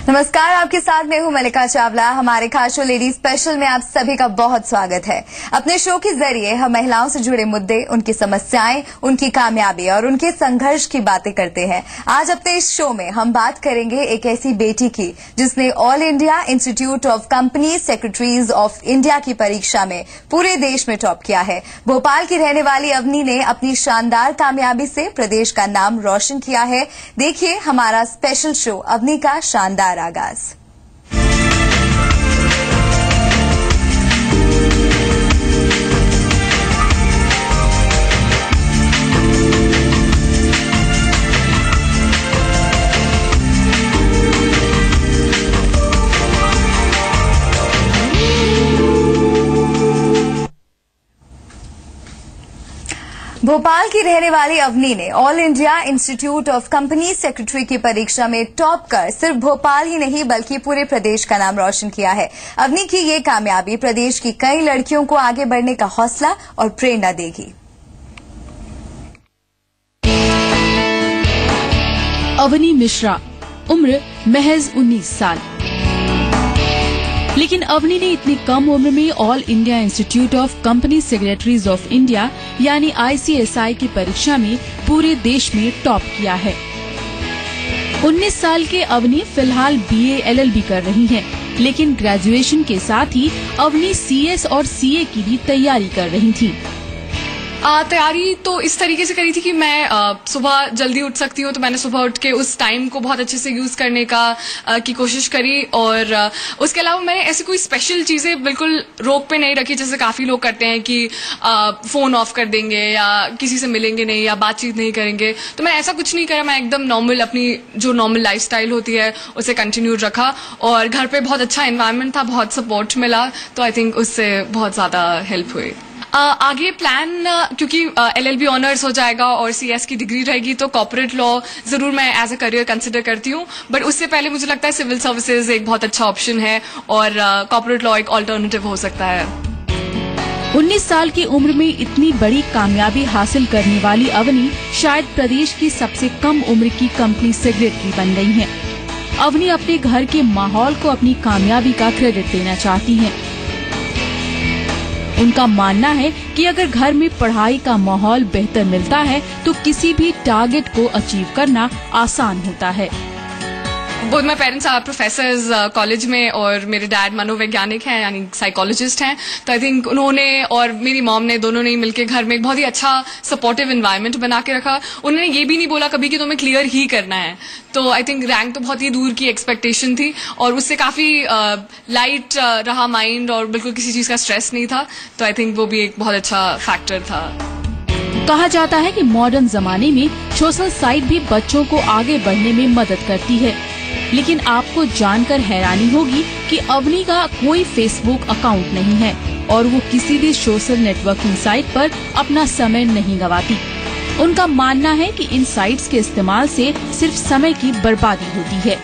नमस्कार, आपके साथ मैं हूं मलिका चावला। हमारे खास शो लेडी स्पेशल में आप सभी का बहुत स्वागत है। अपने शो के जरिए हम महिलाओं से जुड़े मुद्दे, उनकी समस्याएं, उनकी कामयाबी और उनके संघर्ष की बातें करते हैं। आज अपने इस शो में हम बात करेंगे एक ऐसी बेटी की जिसने all India institute of company secretaries of India की परीक्षा में पूरे देश में टॉप किया है। भोपाल की रहने वाली अवनी ने अपनी शानदार कामयाबी से प्रदेश का नाम रोशन किया है। देखिए हमारा स्पेशल शो अवनी का शानदार आगाज। भोपाल की रहने वाली अवनी ने all India institute of company secretary की परीक्षा में टॉप कर सिर्फ भोपाल ही नहीं बल्कि पूरे प्रदेश का नाम रोशन किया है। अवनी की ये कामयाबी प्रदेश की कई लड़कियों को आगे बढ़ने का हौसला और प्रेरणा देगी। अवनी मिश्रा, उम्र महज 19 साल। लेकिन अवनी ने इतनी कम उम्र में all India institute of company secretaries of India यानी ICSI की परीक्षा में पूरे देश में टॉप किया है। 19 साल के अवनी फिलहाल BA LLB कर रही हैं, लेकिन ग्रेजुएशन के साथ ही अवनी CS और CA की भी तैयारी कर रही थी। तैयारी तो इस तरीके से करी थी कि मैं सुबह जल्दी उठ सकती हूँ, तो मैंने सुबह उठ के उस टाइम को बहुत अच्छे से यूज करने की कोशिश करी। और उसके अलावा मैंने ऐसी कोई स्पेशल चीजें बिल्कुल रोक पे नहीं रखी, जैसे काफी लोग करते हैं कि फोन ऑफ कर देंगे या किसी से मिलेंगे नहीं या बातचीत नहीं करेंगे। तो मैं ऐसा कुछ नहीं करा, मैं एकदम नॉर्मल अपनी जो नॉर्मल लाइफस्टाइल होती है उसे कंटिन्यू रखा। और घर पे बहुत अच्छा एनवायरनमेंट था, बहुत सपोर्ट मिला, तो आई थिंक उससे बहुत ज्यादा हेल्प हुई। आगे प्लान, क्योंकि LLB ऑनर्स हो जाएगा और CS की डिग्री रहेगी, तो कॉर्पोरेट लॉ जरूर मैं एज अ करियर कंसिडर करती हूँ। बट उससे पहले मुझे लगता है सिविल सर्विसेज एक बहुत अच्छा ऑप्शन है और कॉर्पोरेट लॉ एक ऑल्टरनेटिव हो सकता है। 19 साल की उम्र में इतनी बड़ी कामयाबी हासिल करने वाली अवनी शायद प्रदेश की सबसे कम उम्र की कंपनी सेक्रेटरी बन गई हैं। अवनी अपने घर के माहौल को अपनी कामयाबी का क्रेडिट देना चाहती हैं। उनका मानना है कि अगर घर में पढ़ाई का माहौल बेहतर मिलता है तो किसी भी टारगेट को अचीव करना आसान होता है। Both my parents are professors college में और मेरे डैड मनोवैज्ञानिक हैं यानी साइकोलॉजिस्ट हैं। तो आई थिंक उन्होंने और मेरी मॉम ने दोनों ने मिलकर घर में एक बहुत ही अच्छा सपोर्टिव एनवायरनमेंट बना के रखा। उन्होंने ये भी नहीं बोला कभी कि तुम्हें क्लियर ही करना है। तो आई थिंक रैंक तो बहुत ही दूर की एक्सपेक्टेशन थी और उससे काफी लाइट रहा माइंड और बिल्कुल किसी चीज का स्ट्रेस नहीं था। तो आई थिंक वो भी एक बहुत अच्छा फैक्टर था। कहा जाता है कि मॉडर्न जमाने में सोशल साइट भी बच्चों को आगे बढ़ने में मदद करती है, लेकिन आपको जानकर हैरानी होगी कि अवनी का कोई फेसबुक अकाउंट नहीं है और वो किसी भी सोशल नेटवर्किंग साइट पर अपना समय नहीं गंवाती। उनका मानना है कि इन साइट्स के इस्तेमाल से सिर्फ समय की बर्बादी होती है।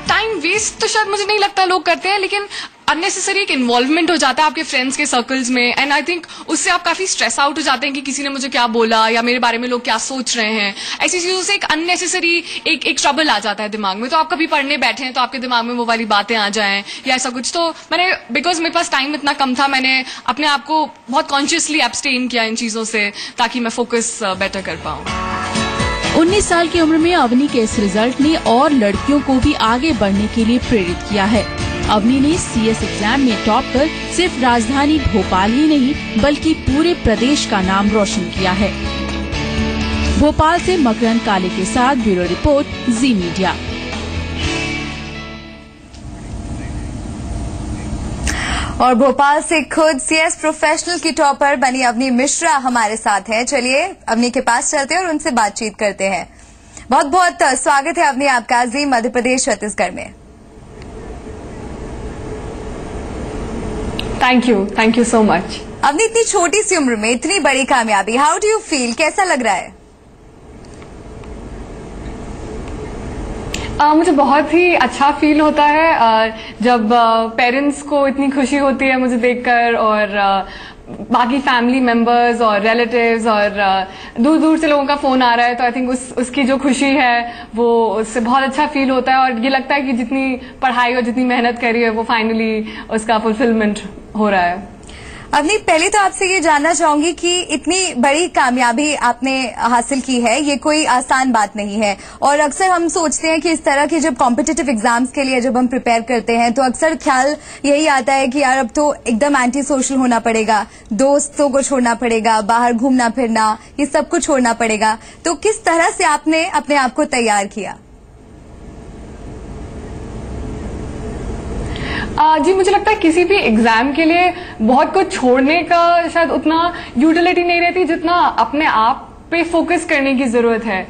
टाइम वेस्ट तो शायद मुझे नहीं लगता लोग करते हैं, लेकिन अननेसेसरी एक इन्वॉल्वमेंट हो जाता है आपके फ्रेंड्स के सर्कल्स में। एंड आई थिंक उससे आप काफी स्ट्रेस आउट हो जाते हैं कि किसी ने मुझे क्या बोला या मेरे बारे में लोग क्या सोच रहे हैं। ऐसी चीजों से एक अननेसेसरी एक ट्रबल आ जाता है दिमाग में। तो आप कभी पढ़ने बैठे हैं तो आपके दिमाग में वो वाली बातें आ जाएं या ऐसा कुछ। तो मैंने, बिकॉज मेरे पास टाइम इतना कम था, मैंने अपने आप को बहुत कॉन्शियसली एब्सटेन किया इन चीजों से ताकि मैं फोकस बेटर कर पाऊं। 19 साल की उम्र में अवनी के इस रिजल्ट ने और लड़कियों को भी आगे बढ़ने के लिए प्रेरित किया है। अवनी ने CS एग्जाम में टॉप कर सिर्फ राजधानी भोपाल ही नहीं बल्कि पूरे प्रदेश का नाम रोशन किया है। भोपाल से मकरंद काले के साथ ब्यूरो रिपोर्ट, जी मीडिया। और भोपाल से खुद CS प्रोफेशनल की टॉपर बनी अवनी मिश्रा हमारे साथ हैं। चलिए अवनी के पास चलते हैं और उनसे बातचीत करते हैं। बहुत बहुत स्वागत है अवनी आपका जी मध्य प्रदेश छत्तीसगढ़ में। Thank you so much. Avani, इतनी छोटी सी उम्र में इतनी बड़ी कामयाबी, हाउ डू यू फील, कैसा लग रहा है? मुझे बहुत ही अच्छा फील होता है जब पेरेंट्स को इतनी खुशी होती है मुझे देखकर और बाकी फैमिली मेंबर्स और रिलेटिव्स और दूर दूर से लोगों का फोन आ रहा है, तो आई थिंक उसकी जो खुशी है वो उससे बहुत अच्छा फील होता है, और ये लगता है कि जितनी पढ़ाई और जितनी मेहनत करी है वो फाइनली उसका फुलफिलमेंट हो रहा है। अवनी, पहले तो आपसे ये जानना चाहूंगी कि इतनी बड़ी कामयाबी आपने हासिल की है, ये कोई आसान बात नहीं है, और अक्सर हम सोचते हैं कि इस तरह के जब कॉम्पिटिटिव एग्जाम्स के लिए जब हम प्रिपेयर करते हैं तो अक्सर ख्याल यही आता है कि यार अब तो एकदम एंटी सोशल होना पड़ेगा, दोस्तों को छोड़ना पड़ेगा, बाहर घूमना फिरना, ये सब कुछ छोड़ना पड़ेगा। तो किस तरह से आपने अपने आप को तैयार किया? जी, मुझे लगता है किसी भी एग्जाम के लिए बहुत कुछ छोड़ने का शायद उतना यूटिलिटी नहीं रहती जितना अपने आप पे फोकस करने की जरूरत है।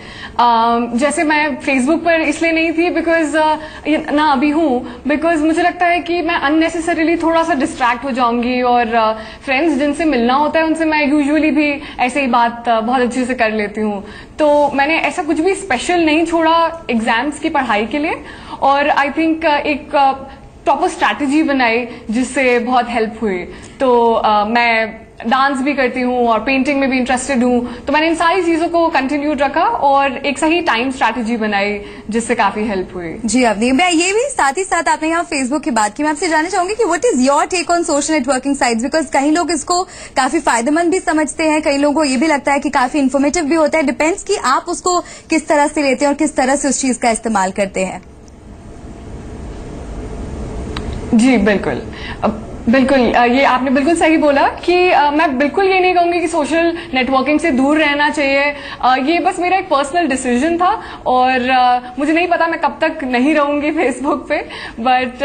जैसे मैं फेसबुक पर इसलिए नहीं थी बिकॉज ना अभी हूँ, बिकॉज मुझे लगता है कि मैं अननेसेसरीली थोड़ा सा डिस्ट्रैक्ट हो जाऊंगी, और फ्रेंड्स जिनसे मिलना होता है उनसे मैं यूजुअली भी ऐसे ही बात बहुत अच्छे से कर लेती हूँ। तो मैंने ऐसा कुछ भी स्पेशल नहीं छोड़ा एग्जाम्स की पढ़ाई के लिए, और आई थिंक एक प्रॉपर स्ट्रैटेजी बनाई जिससे बहुत हेल्प हुई। तो मैं डांस भी करती हूँ और पेंटिंग में भी इंटरेस्टेड हूँ, तो मैंने इन सारी चीजों को कंटिन्यूड रखा और एक सही टाइम स्ट्रैटेजी बनाई जिससे काफी हेल्प हुई। जी अवनी, मैं ये भी साथ ही साथ आपने यहाँ फेसबुक की बात की, मैं आपसे जानना चाहूंगी कि what is your take on social networking sites, because कई लोग इसको काफी फायदेमंद भी समझते हैं, कई लोगों को ये भी लगता है कि काफी इन्फॉर्मेटिव भी होता है। डिपेंड्स कि आप उसको किस तरह से लेते हैं और किस तरह से उस चीज का इस्तेमाल करते हैं। जी बिल्कुल, बिल्कुल ये आपने बिल्कुल सही बोला कि मैं बिल्कुल ये नहीं कहूंगी कि सोशल नेटवर्किंग से दूर रहना चाहिए। ये बस मेरा एक पर्सनल डिसीजन था, और मुझे नहीं पता मैं कब तक नहीं रहूंगी फेसबुक पे, बट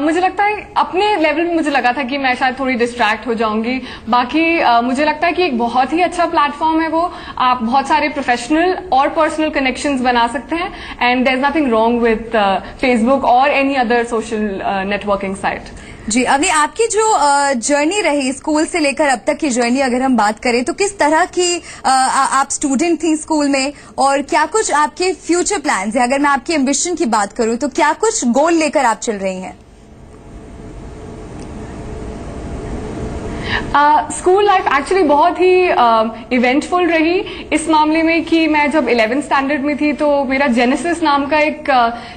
मुझे लगता है अपने लेवल पे मुझे लगा था कि मैं शायद थोड़ी डिस्ट्रैक्ट हो जाऊंगी। बाकी मुझे लगता है कि एक बहुत ही अच्छा प्लेटफॉर्म है वो, आप बहुत सारे प्रोफेशनल और पर्सनल कनेक्शंस बना सकते हैं, and there is nothing wrong with Facebook और any other social networking site. जी अवनी, आपकी जो जर्नी रही स्कूल से लेकर अब तक की जर्नी अगर हम बात करें तो किस तरह की आप स्टूडेंट थी स्कूल में, और क्या कुछ आपके फ्यूचर प्लान्स है? अगर मैं आपकी एम्बिशन की बात करूं तो क्या कुछ गोल लेकर आप चल रही हैं? स्कूल लाइफ एक्चुअली बहुत ही इवेंटफुल रही इस मामले में कि मैं जब 11th स्टैंडर्ड में थी तो मेरा जेनेसिस नाम का एक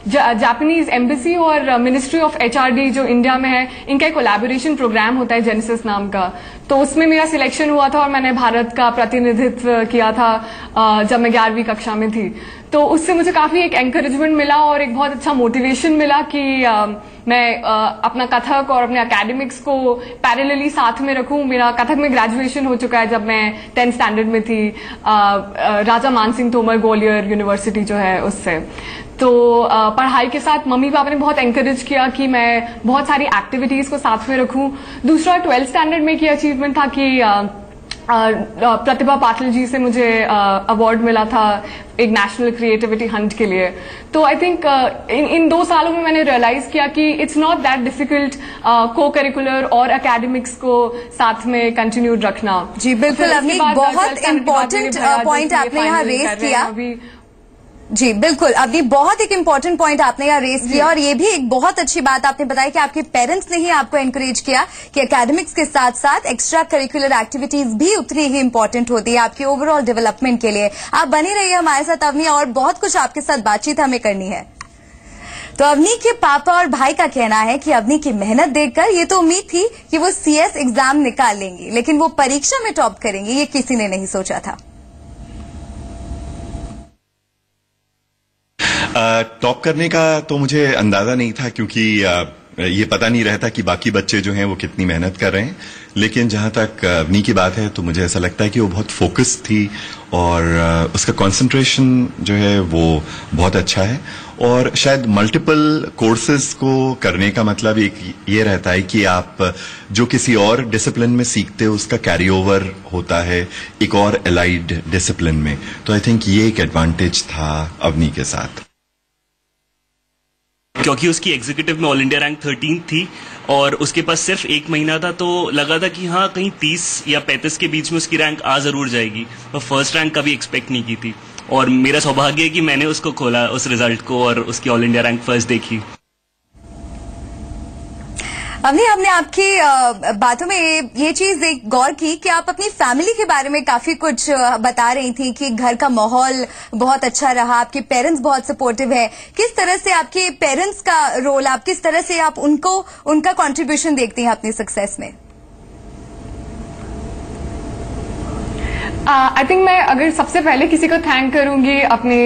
जापानीज एम्बेसी और मिनिस्ट्री ऑफ HRD जो इंडिया में है, इनका एक कोलैबोरेशन प्रोग्राम होता है जेनेसिस नाम का, तो उसमें मेरा सिलेक्शन हुआ था और मैंने भारत का प्रतिनिधित्व किया था जब मैं 11वीं कक्षा में थी। तो उससे मुझे काफी एक एनकरेजमेंट मिला और एक बहुत अच्छा मोटिवेशन मिला कि मैं अपना कथक और अपने एकेडमिक्स को पैरेलली साथ में रखूं। मेरा कथक में ग्रेजुएशन हो चुका है जब मैं 10th स्टैंडर्ड में थी, राजा मानसिंह तोमर ग्वालियर यूनिवर्सिटी जो है उससे। तो पढ़ाई के साथ मम्मी पापा ने बहुत एनकरेज किया कि मैं बहुत सारी एक्टिविटीज को साथ में रखूं। दूसरा 12th स्टैंडर्ड में की अचीवमेंट था कि प्रतिभा पाटिल जी से मुझे अवार्ड मिला था एक नेशनल क्रिएटिविटी हंट के लिए। तो आई थिंक इन 2 सालों में मैंने रियलाइज किया कि इट्स नॉट दैट डिफिकल्ट को करिकुलर और एकेडमिक्स को साथ में कंटिन्यूड रखना। जी बिल्कुल अवनी, बहुत इम्पोर्टेंट पॉइंट आपने यहाँ रेज किया। जी बिल्कुल अवनी, बहुत एक इम्पोर्टेंट पॉइंट आपने यहाँ रेज किया, और ये भी एक बहुत अच्छी बात आपने बताई कि आपके पेरेंट्स ने ही आपको एनकरेज किया कि एकेडमिक्स के साथ साथ एक्स्ट्रा करिकुलर एक्टिविटीज भी उतनी ही इम्पोर्टेंट होती है आपकी ओवरऑल डेवलपमेंट के लिए। आप बनी रहिए हमारे साथ अवनी, और बहुत कुछ आपके साथ बातचीत हमें करनी है। तो अवनी के पापा और भाई का कहना है कि अवनी की मेहनत देखकर ये तो उम्मीद थी कि वो CS एग्जाम निकाल लेंगी, लेकिन वो परीक्षा में टॉप करेंगी ये किसी ने नहीं सोचा था। टॉप करने का तो मुझे अंदाजा नहीं था, क्योंकि ये पता नहीं रहता कि बाकी बच्चे जो हैं वो कितनी मेहनत कर रहे हैं। लेकिन जहां तक अवनी की बात है तो मुझे ऐसा लगता है कि वो बहुत फोकस्ड थी और उसका कंसंट्रेशन जो है वो बहुत अच्छा है। और शायद मल्टीपल कोर्सेज को करने का मतलब एक ये रहता है कि आप जो किसी और डिसिप्लिन में सीखते हो उसका कैरी ओवर होता है एक और एलाइड डिसिप्लिन में। तो आई थिंक ये एक एडवांटेज था अवनी के साथ। क्योंकि उसकी एग्जीक्यूटिव में ऑल इंडिया रैंक 13 थी और उसके पास सिर्फ 1 महीना था, तो लगा था कि हाँ कहीं 30 या 35 के बीच में उसकी रैंक आ जरूर जाएगी, और फर्स्ट रैंक कभी एक्सपेक्ट नहीं की थी। और मेरा सौभाग्य है कि मैंने उसको खोला उस रिजल्ट को और उसकी ऑल इंडिया रैंक फर्स्ट देखी। हमने आपकी बातों में ये चीज एक गौर की कि आप अपनी फैमिली के बारे में काफी कुछ बता रही थी कि घर का माहौल बहुत अच्छा रहा, आपके पेरेंट्स बहुत सपोर्टिव है। किस तरह से आपके पेरेंट्स का रोल, आप किस तरह से आप उनका कंट्रीब्यूशन देखती हैं अपनी सक्सेस में? आई थिंक मैं अगर सबसे पहले किसी को थैंक करूंगी अपनी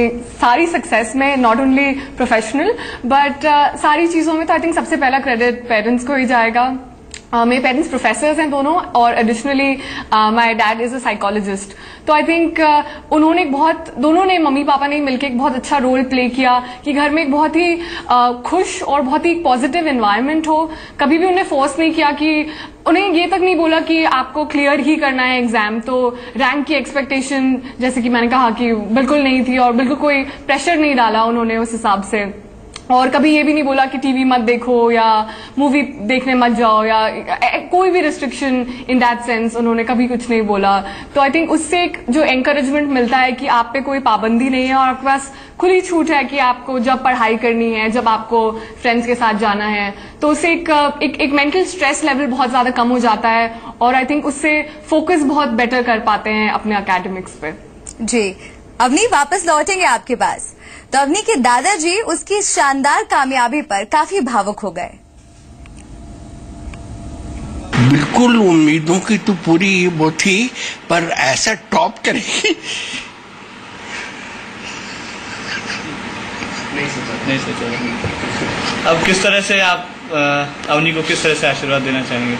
सारी सक्सेस में, नॉट ओनली प्रोफेशनल बट सारी चीज़ों में, तो आई थिंक सबसे पहला क्रेडिट पेरेंट्स को ही जाएगा। मेरे पेरेंट्स प्रोफेसर्स हैं दोनों, और additionally my dad is a psychologist. तो आई थिंक दोनों ने, मम्मी पापा ने मिलकर एक बहुत अच्छा रोल प्ले किया कि घर में एक बहुत ही खुश और बहुत ही पॉजिटिव एनवायरनमेंट हो। कभी भी उन्हें फोर्स नहीं किया कि, उन्हें ये तक नहीं बोला कि आपको क्लियर ही करना है एग्जाम, तो रैंक की एक्सपेक्टेशन जैसे कि मैंने कहा कि बिल्कुल नहीं थी, और बिल्कुल कोई प्रेशर नहीं डाला उन्होंने उस हिसाब से। और कभी ये भी नहीं बोला कि टीवी मत देखो या मूवी देखने मत जाओ, या कोई भी रिस्ट्रिक्शन इन दैट सेंस उन्होंने कभी कुछ नहीं बोला। तो आई थिंक उससे एक जो एनकरेजमेंट मिलता है कि आप पे कोई पाबंदी नहीं है और आपके पास खुली छूट है कि आपको जब पढ़ाई करनी है, जब आपको फ्रेंड्स के साथ जाना है, तो उससे एक मेंटल स्ट्रेस लेवल बहुत ज्यादा कम हो जाता है, और आई थिंक उससे फोकस बहुत बेटर कर पाते हैं अपने एकेडमिक्स पे। जी, अवनी वापस लौटेंगे आपके पास। तो अवनी के दादाजी उसकी शानदार कामयाबी पर काफी भावुक हो गए। बिल्कुल उम्मीदों की तो पूरी वो थी, पर ऐसा टॉप करेगी नहीं सोचा। अब किस तरह से आप अवनी को किस तरह से आशीर्वाद देना चाहेंगे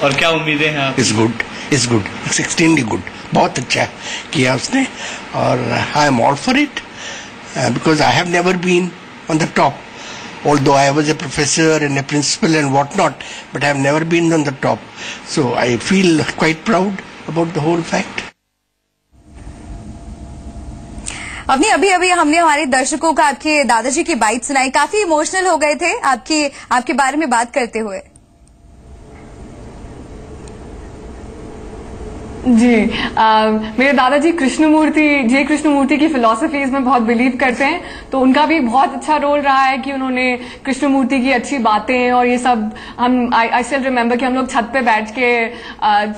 और क्या उम्मीदें हैं आप? Is good, it's extremely good, बहुत अच्छा किया उसने, और I am all for it because I have never been on the top, although I was a professor and a principal and whatnot, but I have never been on the top, so I feel quite proud about the whole fact. अभी हमने हमारे दर्शकों को आपके दादाजी की bite सुनाई, काफी इमोशनल हो गए थे आपके बारे में बात करते हुए। जी, मेरे दादाजी जे कृष्णमूर्ति की फिलॉसफीज में बहुत बिलीव करते हैं, तो उनका भी बहुत अच्छा रोल रहा है कि उन्होंने कृष्णमूर्ति की अच्छी बातें और ये सब, आई स्टिल रिमेम्बर कि हम लोग छत पे बैठ के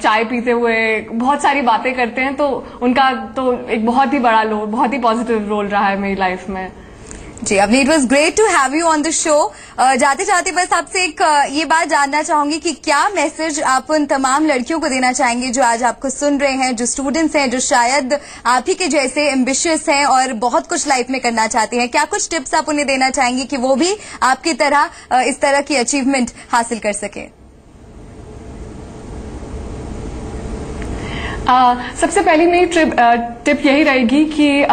चाय पीते हुए बहुत सारी बातें करते हैं, तो उनका तो एक बहुत ही बड़ा रोल, बहुत ही पॉजिटिव रोल रहा है मेरी लाइफ में। जी, Avni, it was great to have you on the show. जाते जाते बस आपसे एक ये बात जानना चाहूंगी कि क्या मैसेज आप उन तमाम लड़कियों को देना चाहेंगे जो आज आपको सुन रहे हैं, जो स्टूडेंट्स हैं, जो शायद आप ही के जैसे एम्बिशियस हैं और बहुत कुछ लाइफ में करना चाहते हैं? क्या कुछ टिप्स आप उन्हें देना चाहेंगे कि वो भी आपकी तरह इस तरह की अचीवमेंट हासिल कर सके? सबसे पहली मेरी टिप यही रहेगी कि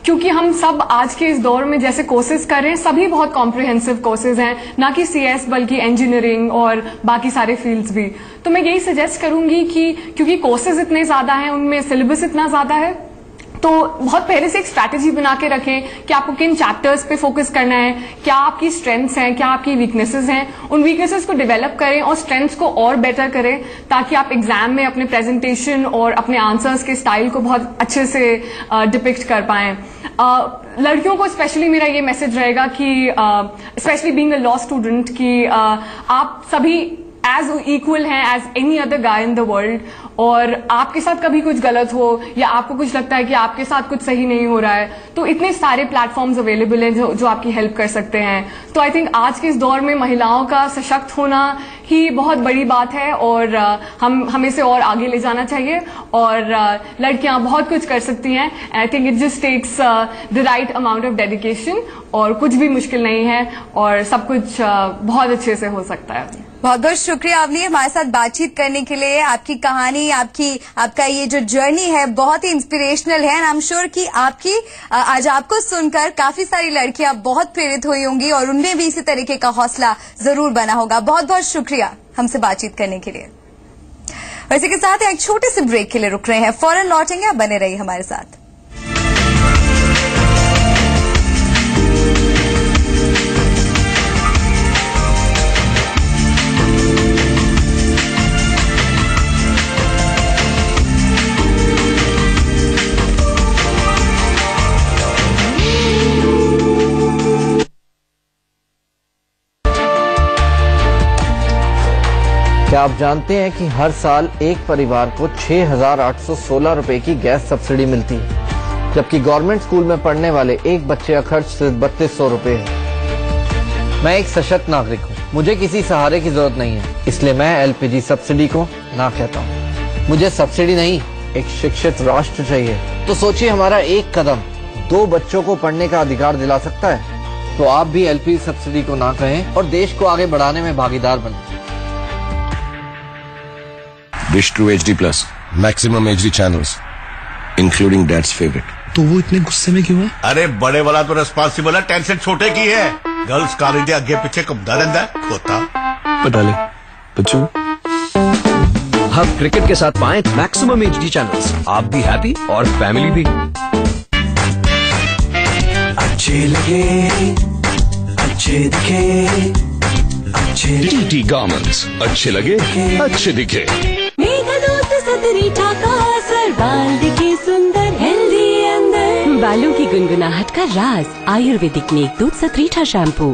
क्योंकि हम सब आज के इस दौर में जैसे कोर्सेज कर रहे हैं, सभी बहुत कॉम्प्रिहेंसिव कोर्सेज हैं, ना कि CS बल्कि इंजीनियरिंग और बाकी सारे फील्ड्स भी। तो मैं यही सजेस्ट करूंगी कि क्योंकि कोर्सेज इतने ज्यादा हैं, उनमें सिलेबस इतना ज्यादा है, तो बहुत पहले से एक स्ट्रैटेजी बना के रखें कि आपको किन चैप्टर्स पे फोकस करना है, क्या आपकी स्ट्रेंथ्स हैं, क्या आपकी वीकनेसेस हैं, उन वीकनेसेस को डेवलप करें और स्ट्रेंथ्स को और बेटर करें, ताकि आप एग्जाम में अपने प्रेजेंटेशन और अपने आंसर्स के स्टाइल को बहुत अच्छे से डिपिक्ट कर पाएं। लड़कियों को स्पेशली मेरा ये मैसेज रहेगा कि specially being a law student कि आप सभी एज इक्वल हैं as any other guy in the world, और आपके साथ कभी कुछ गलत हो या आपको कुछ लगता है कि आपके साथ कुछ सही नहीं हो रहा है, तो इतने सारे प्लेटफॉर्म्स अवेलेबल हैं जो आपकी हेल्प कर सकते हैं। तो आई थिंक आज के इस दौर में महिलाओं का सशक्त होना ही बहुत बड़ी बात है, और हमें से और आगे ले जाना चाहिए, और लड़कियां बहुत कुछ कर सकती हैं। I think it just takes the right amount of dedication, और कुछ भी मुश्किल नहीं है, और सब कुछ बहुत अच्छे से हो सकता है। बहुत बहुत शुक्रिया अवनी, हमारे साथ बातचीत करने के लिए। आपकी कहानी, आपका ये जो जर्नी है बहुत ही इंस्पिरेशनल है, एंड आई एम श्योर कि आज आपको सुनकर काफी सारी लड़कियां बहुत प्रेरित हुई होंगी और उनमें भी इसी तरीके का हौसला जरूर बना होगा। बहुत बहुत शुक्रिया हमसे बातचीत करने के लिए। और इसी के साथ एक छोटे से ब्रेक के लिए रुक रहे हैं, फौरन लौटेंगे, आप बने रहिए हमारे साथ। क्या आप जानते हैं कि हर साल एक परिवार को 6,816 रुपए की गैस सब्सिडी मिलती है, जबकि गवर्नमेंट स्कूल में पढ़ने वाले एक बच्चे का खर्च सिर्फ 3200 रुपए है। मैं एक सशक्त नागरिक हूँ, मुझे किसी सहारे की जरूरत नहीं है, इसलिए मैं एलपीजी सब्सिडी को ना कहता हूँ। मुझे सब्सिडी नहीं, एक शिक्षित राष्ट्र चाहिए। तो सोचिए, हमारा एक कदम 2 बच्चों को पढ़ने का अधिकार दिला सकता है। तो आप भी एलपीजी सब्सिडी को ना कहें और देश को आगे बढ़ाने में भागीदार बनें। Dish True HD+, maximum HD channels, including Dad's favorite. तो वो इतने गुस्से में क्यों है? अरे बड़े वाला तो रिस्पॉन्सिबल है, टेंशन छोटे की है। गर्ल्स कॉलेज के आगे पीछे घूमता रहता है, खोता। पता ले बच्चों, हम क्रिकेट के साथ पाएं मैक्सिमम HD चैनल्स, आप भी हैप्पी और फैमिली भी। अच्छे लगे, अच्छे दिखे, अच्छे TT Garments, अच्छे लगे, अच्छे दिखे। बाल दिखे सुंदर, हेल्दी अंदर। बालों की गुनगुनाहट का राज, आयुर्वेदिक नेक दूध सतरीठा शैम्पू।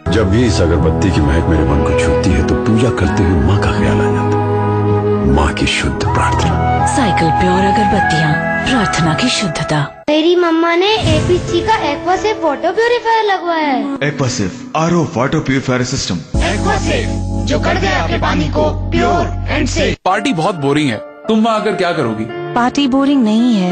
जब भी इस अगरबत्ती की महक मेरे मन को छूती है तो पूजा करते हुए माँ का ख्याल आ जाता है, माँ की शुद्ध प्रार्थना। साइकिल प्योर अगरबत्तियाँ, प्रार्थना की शुद्धता। मेरी मम्मा ने एपीसी का एक्वासेफ वाटर प्यूरिफायर लगवाया है। एक्वासेफ RO वाटर प्यूरिफायर सिस्टम। एक्वासेफ जो कर दे आपके पानी को प्योर एंड सेफ। पार्टी बहुत बोरिंग है, तुम वहाँ आकर क्या करोगी? पार्टी बोरिंग नहीं है,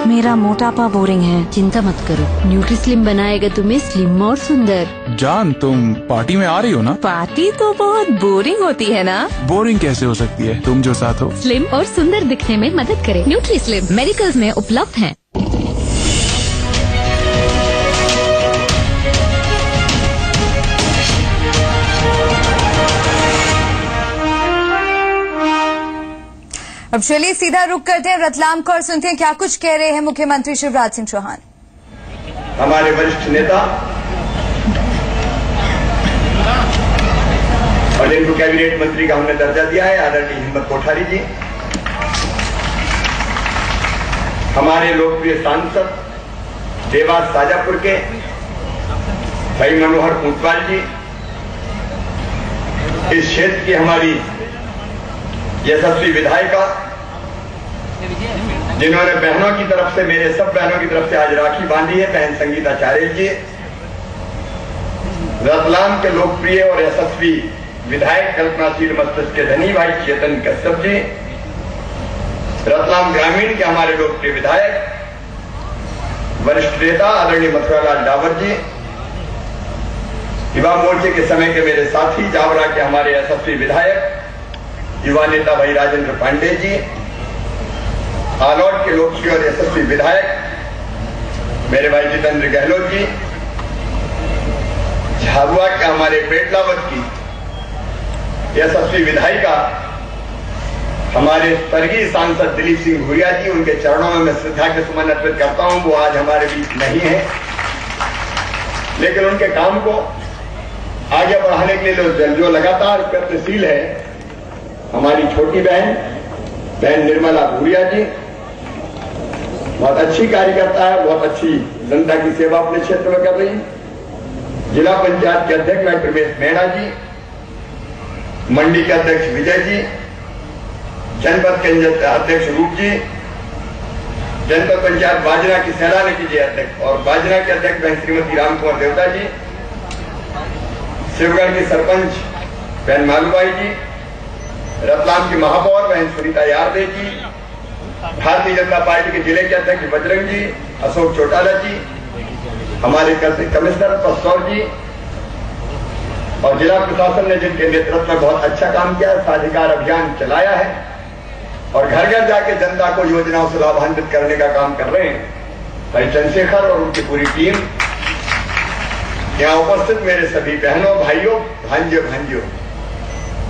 मेरा मोटापा बोरिंग है। चिंता मत करो, न्यूट्रीस्लिम बनाएगा तुम्हें स्लिम और सुंदर। जान, तुम पार्टी में आ रही हो ना? पार्टी तो बहुत बोरिंग होती है ना? बोरिंग कैसे हो सकती है, तुम जो साथ हो। स्लिम और सुंदर दिखने में मदद करे। न्यूट्रीस्लिम मेडिकल्स में उपलब्ध है। अब चलिए सीधा रुक करते हैं रतलाम को और सुनते हैं क्या कुछ कह रहे हैं मुख्यमंत्री शिवराज सिंह चौहान। हमारे वरिष्ठ नेता और जिनको कैबिनेट मंत्री का हमने दर्जा दिया है, आदरणीय हिम्मत कोठारी जी, हमारे लोकप्रिय सांसद देवास शाजापुर के भाई मनोहर ऊंटवाल जी, इस क्षेत्र की हमारी यशस्वी विधायिका जिन्होंने बहनों की तरफ से, मेरे सब बहनों की तरफ से आज राखी बांधी है, बहन संगीता चारेल जी, रतलाम के लोकप्रिय और यशस्वी विधायक कल्पनाशील मस्तिष्क के धनी भाई चेतन कश्यप जी, रतलाम ग्रामीण के हमारे लोकप्रिय विधायक वरिष्ठ नेता आदरणीय मथुरालाल डाबर जी, युवा मोर्चे के समय के मेरे साथी जावरा के हमारे यशस्वी विधायक युवा नेता भाई राजेंद्र पांडे जी, आलोट के लोकप्रिय और यशस्वी विधायक मेरे भाई जितेंद्र गहलोत जी, झाबुआ के हमारे पेटलावत की यशस्वी विधायिका हमारे स्वर्गीय सांसद दिलीप सिंह भूरिया जी, उनके चरणों में मैं श्रद्धा के सुमन अर्पित करता हूं। वो आज हमारे बीच नहीं है, लेकिन उनके काम को आगे बढ़ाने के लिए जो लगातार प्रयत्नशील है हमारी छोटी बहन निर्मला भूरिया जी, बहुत अच्छी कार्यकर्ता है, बहुत अच्छी जनता की सेवा अपने क्षेत्र में कर रही है। जिला पंचायत के अध्यक्ष डॉक्टर रमेश मेहरा जी, मंडी के अध्यक्ष विजय जी, जनपद के अध्यक्ष रूप जी, जनपद पंचायत बाजना की सैलानी की जी अध्यक्ष और बाजना के अध्यक्ष बहन श्रीमती राम कुमार देवता जी, शिवगढ़ की सरपंच बहन मालूबाई जी, रतलाम की महापौर बहन सुनीता यादव जी, भारतीय जनता पार्टी के जिले के अध्यक्ष बजरंग जी, अशोक चौटाला जी, हमारे कमिश्नर पस्तौर जी और जिला प्रशासन ने जिनके नेतृत्व में बहुत अच्छा काम किया, साधिकार अभियान चलाया है और घर घर जाके जनता को योजनाओं से लाभान्वित करने का काम कर रहे हैं। भाई चंद्रशेखर और उनकी पूरी टीम, यहाँ उपस्थित मेरे सभी बहनों भाइयों भांजियों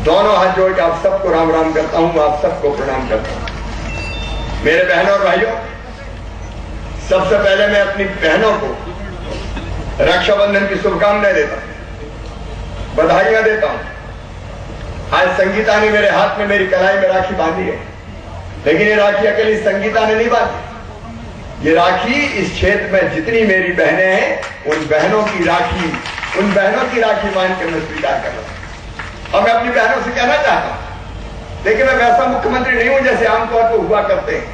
दोनों हाथ जोड़ के आप सबको राम राम करता हूं, आप सबको प्रणाम करता हूं। मेरे बहनों और भाइयों, सबसे पहले मैं अपनी बहनों को रक्षाबंधन की शुभकामनाएं देता हूं, बधाइयां देता हूं। आज संगीता ने मेरे हाथ में मेरी कलाई में राखी बांधी है, लेकिन ये राखी अकेली संगीता ने नहीं बांधी, ये राखी इस क्षेत्र में जितनी मेरी बहनें हैं उन बहनों की राखी मान कर मैं स्वीकार कर रहा हूं। और मैं अपनी बहनों से कहना चाहता हूं, देखिए मैं वैसा मुख्यमंत्री नहीं हूं जैसे आमतौर पर हुआ करते हैं।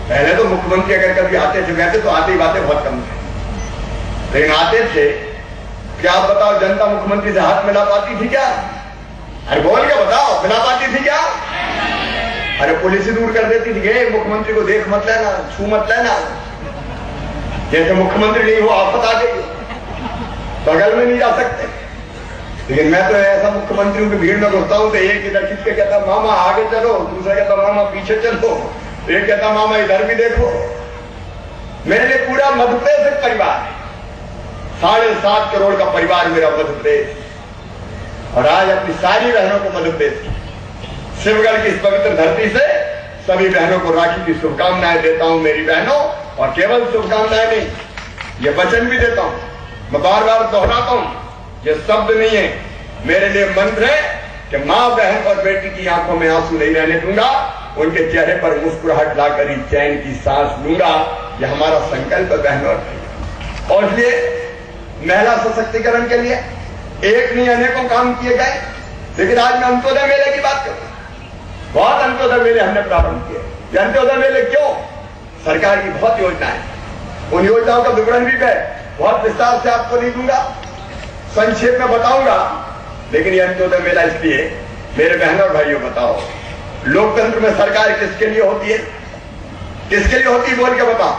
पहले तो मुख्यमंत्री अगर कभी आते थे, वैसे तो आते ही बातें बहुत कम थे, लेकिन आते थे। क्या आप बताओ, जनता मुख्यमंत्री से हाथ मिला पाती थी क्या? अरे बोल के बताओ, मिला पाती थी क्या? अरे पुलिस ही दूर कर देती थी, मुख्यमंत्री को देख मत लेना, छू मत लेना, जैसे मुख्यमंत्री नहीं हो आफत आ गई, बगल में नहीं जा सकते। लेकिन मैं तो ऐसा मुख्यमंत्री हूं कि भीड़ में घुसता हूं तो एक इधर खींच के कहता मामा आगे चलो, दूसरा कहता मामा पीछे चलो, एक कहता मामा इधर भी देखो। मेरे लिए पूरा मध्य प्रदेश एक परिवार है, 7.5 करोड़ का परिवार मेरा मध्य प्रदेश। और आज अपनी सारी बहनों को मध्य प्रदेश शिवगढ़ की इस पवित्र धरती से सभी बहनों को राखी की शुभकामनाएं देता हूं मेरी बहनों। और केवल शुभकामनाएं नहीं, ये वचन भी देता हूं, मैं बार बार दोहराता हूं, ये शब्द नहीं है, मेरे लिए मंत्र है कि मां बहन और बेटी की आंखों में आंसू नहीं रहने दूंगा, उनके चेहरे पर मुस्कुराहट लाकर ही चैन की सांस लूंगा। यह हमारा संकल्प है बहनों और भाइयों। और इसलिए महिला सशक्तिकरण के लिए एक नहीं अनेकों काम किए गए, लेकिन आज मैं अंत्योदय मेले की बात करूं। बहुत अंत्योदय मेले हमने प्रारंभ किए। अंत्योदय मेले क्यों? सरकार की बहुत योजनाएं, उन योजनाओं का विवरण भी मैं बहुत विस्तार से आपको नहीं दूंगा, संक्षेप में बताऊंगा। लेकिन यह अंत्योदय मेला इसलिए, मेरे बहनों और भाइयों बताओ, लोकतंत्र में सरकार किसके लिए होती है? किसके लिए होती है बोल के बताओ।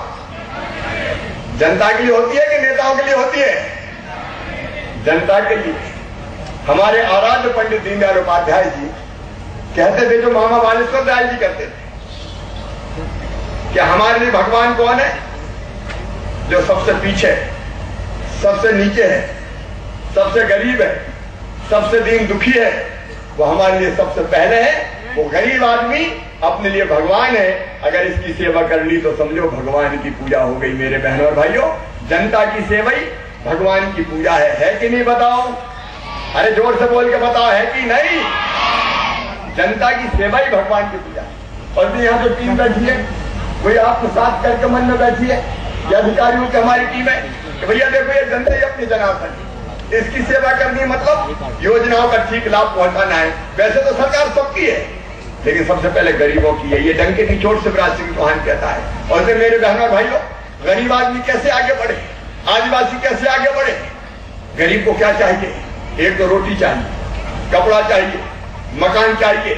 जनता के लिए होती है कि नेताओं के लिए होती है? जनता के लिए। हमारे आराध्य पंडित दीनदयाल उपाध्याय जी कहते थे, जो मामा बालेश्वर दयाल जी कहते थे कि हमारे लिए भगवान कौन है? जो सबसे पीछे, सबसे नीचे है, सबसे गरीब है, सबसे दीन दुखी है, वो हमारे लिए सबसे पहले है। वो गरीब आदमी अपने लिए भगवान है। अगर इसकी सेवा कर ली तो समझो भगवान की पूजा हो गई। मेरे बहनों और भाइयों, जनता की सेवा ही भगवान की पूजा है कि नहीं? बताओ, अरे जोर से बोल के बताओ, है कि नहीं? जनता की सेवा ही भगवान की पूजा। और यहाँ जो टीम बैठी है, कोई आपको साथ करके मन में बैठी है, ये अधिकारियों की हमारी टीम है कि भैया देखो ये जनता ही अपनी जनार्दन, इसकी सेवा करनी मतलब योजनाओं का ठीक लाभ पहुंचाना है। वैसे तो सरकार सबकी है, लेकिन सबसे पहले गरीबों की है। ये डंके की चोट से शिवराज सिंह चौहान कहता है। और फिर मेरे बहनों और भाइयों, गरीब आदमी कैसे आगे बढ़े, आदिवासी कैसे आगे बढ़े? गरीब को क्या चाहिए? एक तो रोटी चाहिए, कपड़ा चाहिए, मकान चाहिए,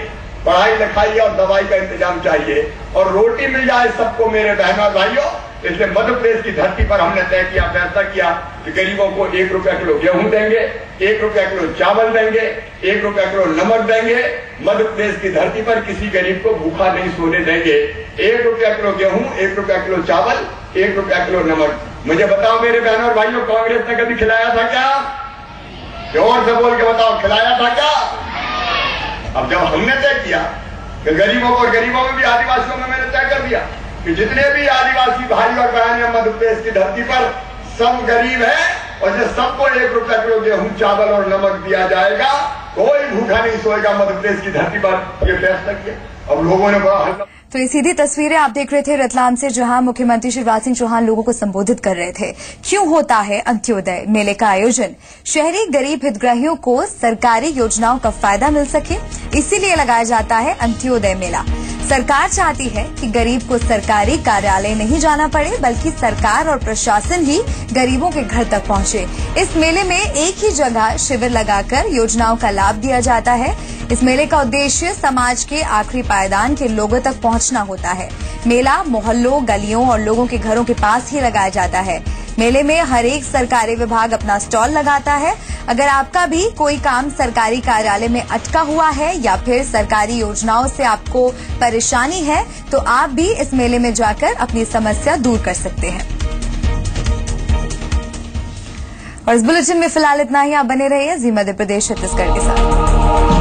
पढ़ाई लिखाई और दवाई का इंतजाम चाहिए, और रोटी मिल जाए सबको मेरे बहनों और भाइयों। इसलिए मध्य प्रदेश की धरती पर हमने तय किया, फैसला किया कि गरीबों को 1 रुपया किलो गेहूं देंगे, 1 रुपया किलो चावल देंगे, 1 रुपया किलो नमक देंगे। मध्य प्रदेश की धरती पर किसी गरीब को भूखा नहीं सोने देंगे। 1 रुपया किलो गेहूं, 1 रुपया किलो चावल, 1 रुपया किलो नमक। मुझे बताओ मेरे बहनों और भाइयों, कांग्रेस ने कभी खिलाया था क्या? जोर से बोल के बताओ, खिलाया था क्या? अब जब हमने तय किया कि गरीबों को, और गरीबों में भी आदिवासियों में मैंने तय कर दिया कि जितने भी आदिवासी भाई और बहन हैं मध्य प्रदेश की धरती पर, सब गरीब हैं, और जो सबको 1 रुपया किलो गेहूं, चावल और नमक दिया जाएगा। कोई भूखा नहीं सोएगा मध्य प्रदेश की धरती पर। ये फैसला किया। अब लोगों ने बड़ा हल्ला। तो ये सीधी तस्वीरें आप देख रहे थे रतलाम से, जहां मुख्यमंत्री शिवराज सिंह चौहान लोगों को संबोधित कर रहे थे। क्यों होता है अंत्योदय मेले का आयोजन? शहरी गरीब हितग्राहियों को सरकारी योजनाओं का फायदा मिल सके, इसीलिए लगाया जाता है अंत्योदय मेला। सरकार चाहती है कि गरीब को सरकारी कार्यालय नहीं जाना पड़े, बल्कि सरकार और प्रशासन ही गरीबों के घर तक पहुंचे। इस मेले में एक ही जगह शिविर लगाकर योजनाओं का लाभ दिया जाता है। इस मेले का उद्देश्य समाज के आखिरी पायदान के लोगों तक पहुंचना होता है। मेला मोहल्लों, गलियों और लोगों के घरों के पास ही लगाया जाता है। मेले में हर एक सरकारी विभाग अपना स्टॉल लगाता है। अगर आपका भी कोई काम सरकारी कार्यालय में अटका हुआ है या फिर सरकारी योजनाओं से आपको परेशानी है, तो आप भी इस मेले में जाकर अपनी समस्या दूर कर सकते हैं। और इस बुलेटिन में फिलहाल इतना ही। आप बने रहिए जी मध्य प्रदेश छत्तीसगढ़ के साथ।